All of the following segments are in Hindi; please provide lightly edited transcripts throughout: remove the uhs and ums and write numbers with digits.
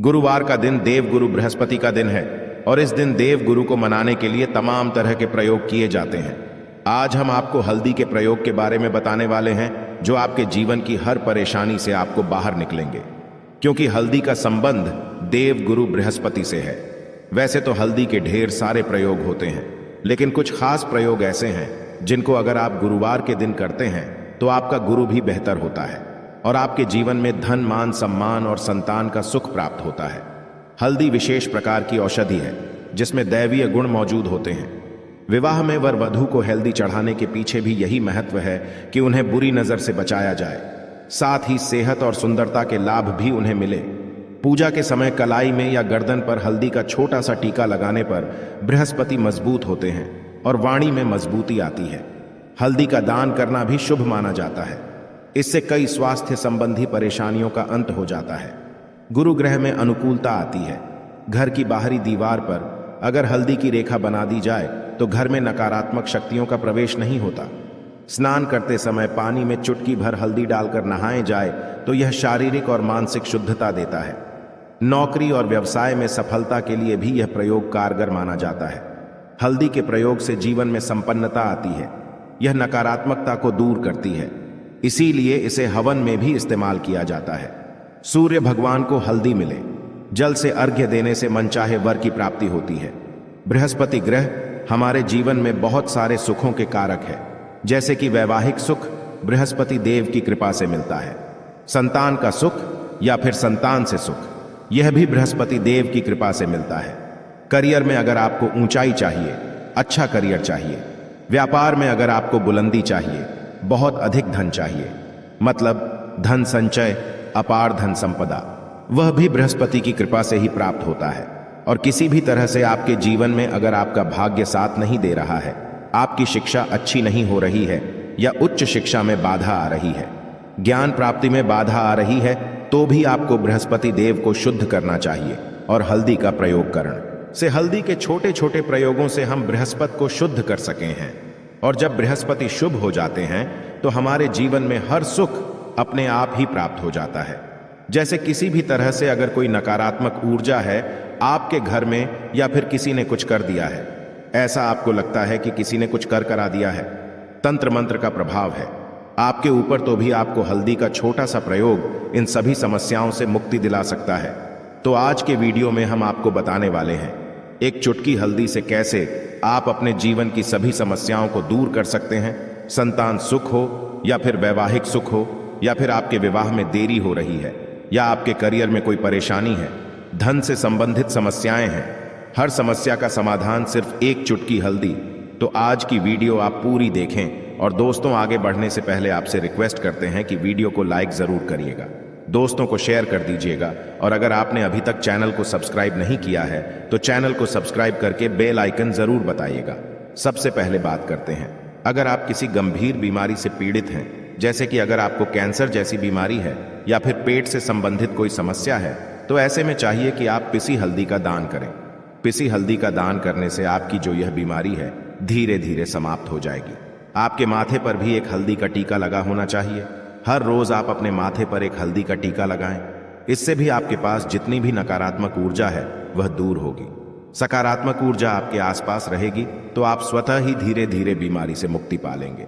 गुरुवार का दिन देव गुरु बृहस्पति का दिन है और इस दिन देव गुरु को मनाने के लिए तमाम तरह के प्रयोग किए जाते हैं। आज हम आपको हल्दी के प्रयोग के बारे में बताने वाले हैं जो आपके जीवन की हर परेशानी से आपको बाहर निकलेंगे, क्योंकि हल्दी का संबंध देव गुरु बृहस्पति से है। वैसे तो हल्दी के ढेर सारे प्रयोग होते हैं, लेकिन कुछ खास प्रयोग ऐसे हैं जिनको अगर आप गुरुवार के दिन करते हैं तो आपका गुरु भी बेहतर होता है और आपके जीवन में धन, मान, सम्मान और संतान का सुख प्राप्त होता है। हल्दी विशेष प्रकार की औषधि है जिसमें दैवीय गुण मौजूद होते हैं। विवाह में वर वधू को हल्दी चढ़ाने के पीछे भी यही महत्व है कि उन्हें बुरी नजर से बचाया जाए, साथ ही सेहत और सुंदरता के लाभ भी उन्हें मिले। पूजा के समय कलाई में या गर्दन पर हल्दी का छोटा सा टीका लगाने पर बृहस्पति मजबूत होते हैं और वाणी में मजबूती आती है। हल्दी का दान करना भी शुभ माना जाता है। इससे कई स्वास्थ्य संबंधी परेशानियों का अंत हो जाता है। गुरु ग्रह में अनुकूलता आती है। घर की बाहरी दीवार पर अगर हल्दी की रेखा बना दी जाए तो घर में नकारात्मक शक्तियों का प्रवेश नहीं होता। स्नान करते समय पानी में चुटकी भर हल्दी डालकर नहाए जाए तो यह शारीरिक और मानसिक शुद्धता देता है। नौकरी और व्यवसाय में सफलता के लिए भी यह प्रयोग कारगर माना जाता है। हल्दी के प्रयोग से जीवन में संपन्नता आती है। यह नकारात्मकता को दूर करती है, इसीलिए इसे हवन में भी इस्तेमाल किया जाता है। सूर्य भगवान को हल्दी मिले, जल से अर्घ्य देने से मनचाहे वर की प्राप्ति होती है। बृहस्पति ग्रह हमारे जीवन में बहुत सारे सुखों के कारक है, जैसे कि वैवाहिक सुख बृहस्पति देव की कृपा से मिलता है। संतान का सुख या फिर संतान से सुख, यह भी बृहस्पति देव की कृपा से मिलता है। करियर में अगर आपको ऊंचाई चाहिए, अच्छा करियर चाहिए, व्यापार में अगर आपको बुलंदी चाहिए, बहुत अधिक धन चाहिए, मतलब धन संचय, अपार धन संपदा, वह भी बृहस्पति की कृपा से ही प्राप्त होता है। और किसी भी तरह से आपके जीवन में अगर आपका भाग्य साथ नहीं दे रहा है, आपकी शिक्षा अच्छी नहीं हो रही है या उच्च शिक्षा में बाधा आ रही है, ज्ञान प्राप्ति में बाधा आ रही है, तो भी आपको बृहस्पति देव को शुद्ध करना चाहिए और हल्दी का प्रयोग करण से हल्दी के छोटे छोटे प्रयोगों से हम बृहस्पति को शुद्ध कर सके हैं। और जब बृहस्पति शुभ हो जाते हैं तो हमारे जीवन में हर सुख अपने आप ही प्राप्त हो जाता है। जैसे किसी भी तरह से अगर कोई नकारात्मक ऊर्जा है आपके घर में या फिर किसी ने कुछ कर दिया है, ऐसा आपको लगता है कि किसी ने कुछ करा दिया है, तंत्र मंत्र का प्रभाव है आपके ऊपर, तो भी आपको हल्दी का छोटा सा प्रयोग इन सभी समस्याओं से मुक्ति दिला सकता है। तो आज के वीडियो में हम आपको बताने वाले हैं एक चुटकी हल्दी से कैसे आप अपने जीवन की सभी समस्याओं को दूर कर सकते हैं। संतान सुख हो या फिर वैवाहिक सुख हो या फिर आपके विवाह में देरी हो रही है या आपके करियर में कोई परेशानी है, धन से संबंधित समस्याएं हैं, हर समस्या का समाधान सिर्फ एक चुटकी हल्दी। तो आज की वीडियो आप पूरी देखें। और दोस्तों, आगे बढ़ने से पहले आपसे रिक्वेस्ट करते हैं कि वीडियो को लाइक जरूर करिएगा, दोस्तों को शेयर कर दीजिएगा और अगर आपने अभी तक चैनल को सब्सक्राइब नहीं किया है तो चैनल को सब्सक्राइब करके बेल आइकन जरूर बताइएगा। सबसे पहले बात करते हैं, अगर आप किसी गंभीर बीमारी से पीड़ित हैं, जैसे कि अगर आपको कैंसर जैसी बीमारी है या फिर पेट से संबंधित कोई समस्या है, तो ऐसे में चाहिए कि आप पिसी हल्दी का दान करें। पिसी हल्दी का दान करने से आपकी जो यह बीमारी है धीरे धीरे समाप्त हो जाएगी। आपके माथे पर भी एक हल्दी का टीका लगा होना चाहिए। हर रोज आप अपने माथे पर एक हल्दी का टीका लगाएं। इससे भी आपके पास जितनी भी नकारात्मक ऊर्जा है वह दूर होगी। सकारात्मक ऊर्जा आपके आसपास रहेगी तो आप स्वतः ही धीरे धीरे बीमारी से मुक्ति पालेंगे।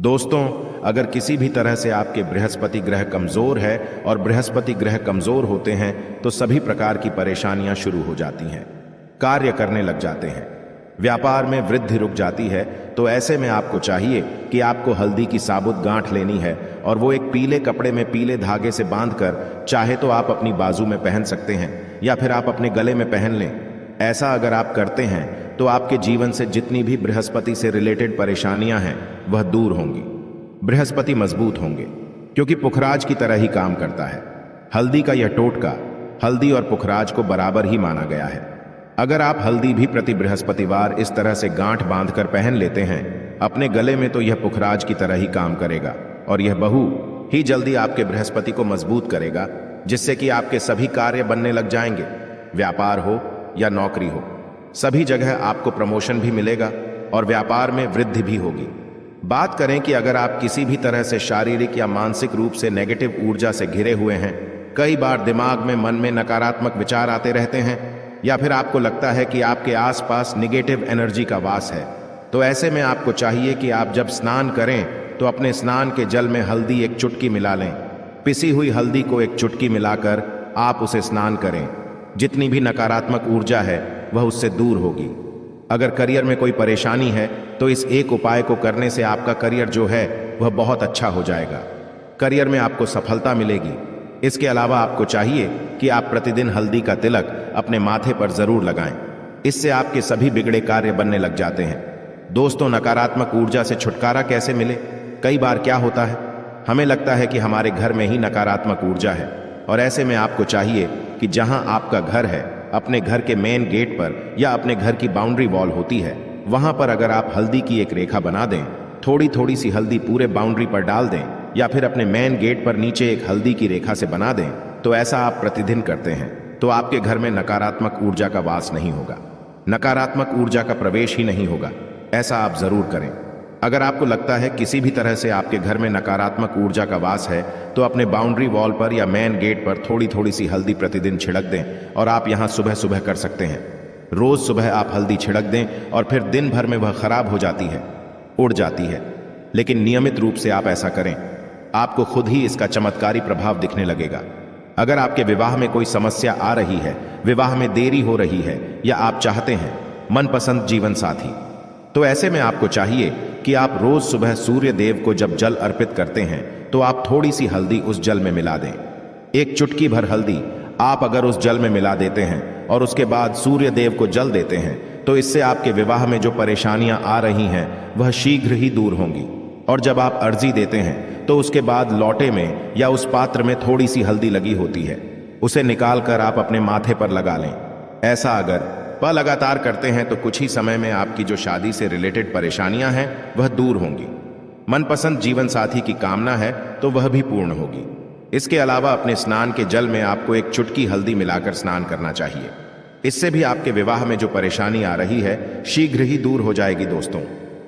दोस्तों, अगर किसी भी तरह से आपके बृहस्पति ग्रह कमजोर है और बृहस्पति ग्रह कमजोर होते हैं तो सभी प्रकार की परेशानियां शुरू हो जाती हैं, कार्य करने लग जाते हैं, व्यापार में वृद्धि रुक जाती है। तो ऐसे में आपको चाहिए कि आपको हल्दी की साबुत गांठ लेनी है और वो एक पीले कपड़े में पीले धागे से बांधकर, चाहे तो आप अपनी बाजू में पहन सकते हैं या फिर आप अपने गले में पहन लें। ऐसा अगर आप करते हैं तो आपके जीवन से जितनी भी बृहस्पति से रिलेटेड परेशानियां हैं वह दूर होंगी। बृहस्पति मजबूत होंगे क्योंकि पुखराज की तरह ही काम करता है। हल्दी का यह टोटका हल्दी और पुखराज को बराबर ही माना गया है। अगर आप हल्दी भी प्रति बृहस्पतिवार इस तरह से गांठ बांधकर पहन लेते हैं अपने गले में, तो यह पुखराज की तरह ही काम करेगा और यह बहु ही जल्दी आपके बृहस्पति को मजबूत करेगा, जिससे कि आपके सभी कार्य बनने लग जाएंगे। व्यापार हो या नौकरी हो, सभी जगह आपको प्रमोशन भी मिलेगा और व्यापार में वृद्धि भी होगी। बात करें कि अगर आप किसी भी तरह से शारीरिक या मानसिक रूप से नेगेटिव ऊर्जा से घिरे हुए हैं, कई बार दिमाग में मन में नकारात्मक विचार आते रहते हैं, या फिर आपको लगता है कि आपके आसपास निगेटिव एनर्जी का वास है, तो ऐसे में आपको चाहिए कि आप जब स्नान करें तो अपने स्नान के जल में हल्दी एक चुटकी मिला लें। पिसी हुई हल्दी को एक चुटकी मिलाकर आप उसे स्नान करें। जितनी भी नकारात्मक ऊर्जा है वह उससे दूर होगी। अगर करियर में कोई परेशानी है तो इस एक उपाय को करने से आपका करियर जो है वह बहुत अच्छा हो जाएगा। करियर में आपको सफलता मिलेगी। इसके अलावा आपको चाहिए कि आप प्रतिदिन हल्दी का तिलक अपने माथे पर जरूर लगाएं। इससे आपके सभी बिगड़े कार्य बनने लग जाते हैं। दोस्तों, नकारात्मक ऊर्जा से छुटकारा कैसे मिले? कई बार क्या होता है, हमें लगता है कि हमारे घर में ही नकारात्मक ऊर्जा है, और ऐसे में आपको चाहिए कि जहां आपका घर है, अपने घर के मेन गेट पर या अपने घर की बाउंड्री वॉल होती है, वहां पर अगर आप हल्दी की एक रेखा बना दें, थोड़ी थोड़ी सी हल्दी पूरे बाउंड्री पर डाल दें, या फिर अपने मेन गेट पर नीचे एक हल्दी की रेखा से बना दें, तो ऐसा आप प्रतिदिन करते हैं तो आपके घर में नकारात्मक ऊर्जा का वास नहीं होगा, नकारात्मक ऊर्जा का प्रवेश ही नहीं होगा। ऐसा आप जरूर करें। अगर आपको लगता है किसी भी तरह से आपके घर में नकारात्मक ऊर्जा का वास है, तो अपने बाउंड्री वॉल पर या मेन गेट पर थोड़ी थोड़ी सी हल्दी प्रतिदिन छिड़क दें, और आप यहां सुबह सुबह कर सकते हैं। रोज सुबह आप हल्दी छिड़क दें और फिर दिन भर में वह खराब हो जाती है, उड़ जाती है। लेकिन नियमित रूप से आप ऐसा करें, आपको खुद ही इसका चमत्कारी प्रभाव दिखने लगेगा। अगर आपके विवाह में कोई समस्या आ रही है, विवाह में देरी हो रही है, या आप चाहते हैं मनपसंद जीवन साथी, तो ऐसे में आपको चाहिए कि आप रोज सुबह सूर्य देव को जब जल अर्पित करते हैं तो आप थोड़ी सी हल्दी उस जल में मिला दें। एक चुटकी भर हल्दी आप अगर उस जल में मिला देते हैं और उसके बाद सूर्य देव को जल देते हैं, तो इससे आपके विवाह में जो परेशानियां आ रही हैं वह शीघ्र ही दूर होंगी। और जब आप अर्जी देते हैं तो उसके बाद लौटे में या उस पात्र में थोड़ी सी हल्दी लगी होती है, उसे निकालकर आप अपने माथे पर लगा लें। ऐसा अगर लगातार करते हैं तो कुछ ही समय में आपकी जो शादी से रिलेटेड परेशानियां हैं वह दूर होंगी। मनपसंद जीवन साथी की कामना है तो वह भी पूर्ण होगी। इसके अलावा अपने स्नान के जल में आपको एक चुटकी हल्दी मिलाकर स्नान करना चाहिए। इससे भी आपके विवाह में जो परेशानी आ रही है शीघ्र ही दूर हो जाएगी। दोस्तों,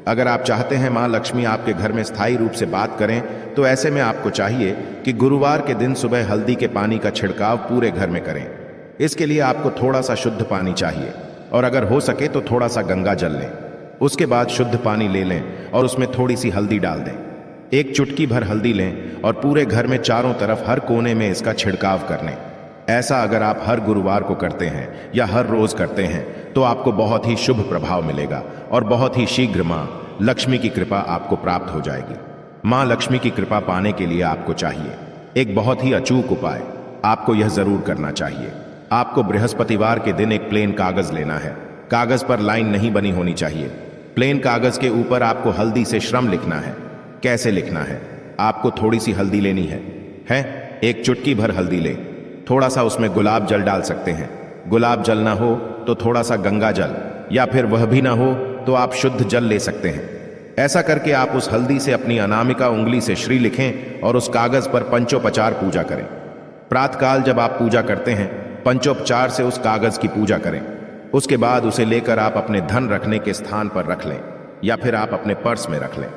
अगर आप चाहते हैं मां लक्ष्मी आपके घर में स्थायी रूप से बात करें, तो ऐसे में आपको चाहिए कि गुरुवार के दिन सुबह हल्दी के पानी का छिड़काव पूरे घर में करें। इसके लिए आपको थोड़ा सा शुद्ध पानी चाहिए, और अगर हो सके तो थोड़ा सा गंगा जल लें। उसके बाद शुद्ध पानी ले लें और उसमें थोड़ी सी हल्दी डाल दें। एक चुटकी भर हल्दी लें और पूरे घर में चारों तरफ हर कोने में इसका छिड़काव कर लें। ऐसा अगर आप हर गुरुवार को करते हैं या हर रोज करते हैं तो आपको बहुत ही शुभ प्रभाव मिलेगा और बहुत ही शीघ्र मां लक्ष्मी की कृपा आपको प्राप्त हो जाएगी। मां लक्ष्मी की कृपा पाने के लिए आपको चाहिए एक बहुत ही अचूक उपाय। आपको यह जरूर करना चाहिए। आपको बृहस्पतिवार के दिन एक प्लेन कागज लेना है। कागज पर लाइन नहीं बनी होनी चाहिए। प्लेन कागज के ऊपर आपको हल्दी से श्रम लिखना है। कैसे लिखना है? आपको थोड़ी सी हल्दी लेनी है? एक चुटकी भर हल्दी ले, थोड़ा सा उसमें गुलाब जल डाल सकते हैं। गुलाब जल ना हो तो थोड़ा सा गंगा जल, या फिर वह भी ना हो तो आप शुद्ध जल ले सकते हैं। ऐसा करके आप उस हल्दी से अपनी अनामिका उंगली से श्री लिखें और उस कागज पर पंचोपचार पूजा करें। प्रातःकाल जब आप पूजा करते हैं, पंचोपचार से उस कागज की पूजा करें। उसके बाद उसे लेकर आप अपने धन रखने के स्थान पर रख लें, या फिर आप अपने पर्स में रख लें।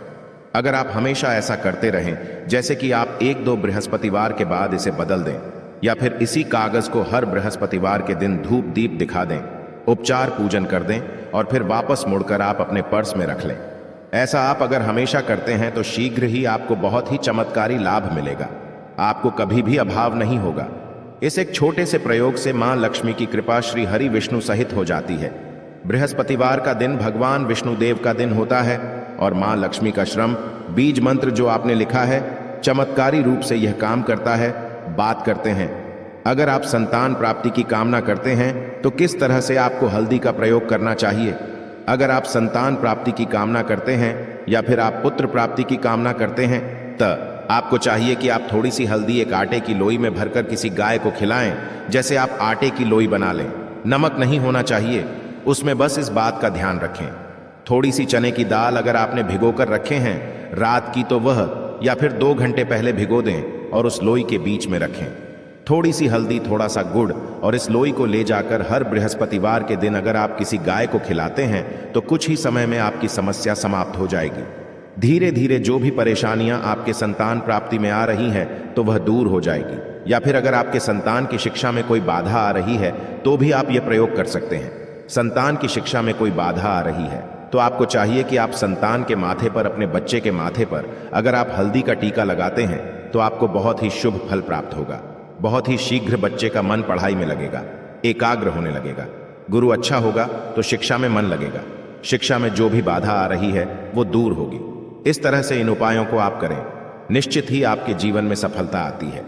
अगर आप हमेशा ऐसा करते रहें, जैसे कि आप 1-2 बृहस्पतिवार के बाद इसे बदल दें, या फिर इसी कागज को हर बृहस्पतिवार के दिन धूप दीप दिखा दें, उपचार पूजन कर दें और फिर वापस मुड़कर आप अपने पर्स में रख लें। ऐसा आप अगर हमेशा करते हैं तो शीघ्र ही आपको बहुत ही चमत्कारी लाभ मिलेगा। आपको कभी भी अभाव नहीं होगा। इस एक छोटे से प्रयोग से मां लक्ष्मी की कृपा श्री हरि विष्णु सहित हो जाती है। बृहस्पतिवार का दिन भगवान विष्णुदेव का दिन होता है और मां लक्ष्मी का श्रम बीज मंत्र जो आपने लिखा है चमत्कारी रूप से यह काम करता है। बात करते हैं, अगर आप संतान प्राप्ति की कामना करते हैं तो किस तरह से आपको हल्दी का प्रयोग करना चाहिए। अगर आप संतान प्राप्ति की कामना करते हैं या फिर आप पुत्र प्राप्ति की कामना करते हैं, तो आपको चाहिए कि आप थोड़ी सी हल्दी एक आटे की लोई में भरकर किसी गाय को खिलाएं। जैसे आप आटे की लोई बना लें, नमक नहीं होना चाहिए उसमें, बस इस बात का ध्यान रखें। थोड़ी सी चने की दाल अगर आपने भिगोकर रखे हैं रात की, तो वह या फिर 2 घंटे पहले भिगो दें और उस लोई के बीच में रखें। थोड़ी सी हल्दी, थोड़ा सा गुड़ और इस लोई को ले जाकर हर बृहस्पतिवार के दिन अगर आप किसी गाय को खिलाते हैं तो कुछ ही समय में आपकी समस्या समाप्त हो जाएगी। धीरे धीरे जो भी परेशानियां आपके संतान प्राप्ति में आ रही हैं तो वह दूर हो जाएगी। या फिर अगर आपके संतान की शिक्षा में कोई बाधा आ रही है तो भी आप यह प्रयोग कर सकते हैं। संतान की शिक्षा में कोई बाधा आ रही है तो आपको चाहिए कि आप संतान के माथे पर, अपने बच्चे के माथे पर अगर आप हल्दी का टीका लगाते हैं तो आपको बहुत ही शुभ फल प्राप्त होगा। बहुत ही शीघ्र बच्चे का मन पढ़ाई में लगेगा, एकाग्र होने लगेगा। गुरु अच्छा होगा तो शिक्षा में मन लगेगा, शिक्षा में जो भी बाधा आ रही है वो दूर होगी। इस तरह से इन उपायों को आप करें, निश्चित ही आपके जीवन में सफलता आती है।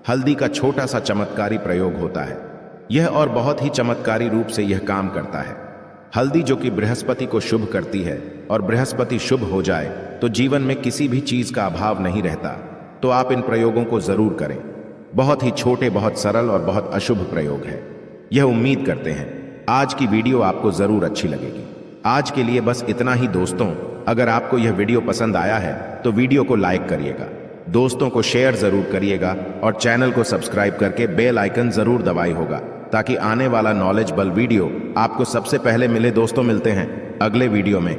हल्दी का छोटा सा चमत्कारी प्रयोग होता है यह, और बहुत ही चमत्कारी रूप से यह काम करता है। हल्दी जो कि बृहस्पति को शुभ करती है, और बृहस्पति शुभ हो जाए तो जीवन में किसी भी चीज का अभाव नहीं रहता। तो आप इन प्रयोगों को जरूर करें। बहुत ही छोटे, बहुत सरल और बहुत अशुभ प्रयोग है। यह उम्मीद करते हैं आज की वीडियो आपको जरूर अच्छी लगेगी। आज के लिए बस इतना ही दोस्तों। अगर आपको यह वीडियो पसंद आया है तो वीडियो को लाइक करिएगा, दोस्तों को शेयर जरूर करिएगा और चैनल को सब्सक्राइब करके बेल आइकन जरूर दबाई होगा ताकि आने वाला नॉलेजेबल वीडियो आपको सबसे पहले मिले। दोस्तों मिलते हैं अगले वीडियो में।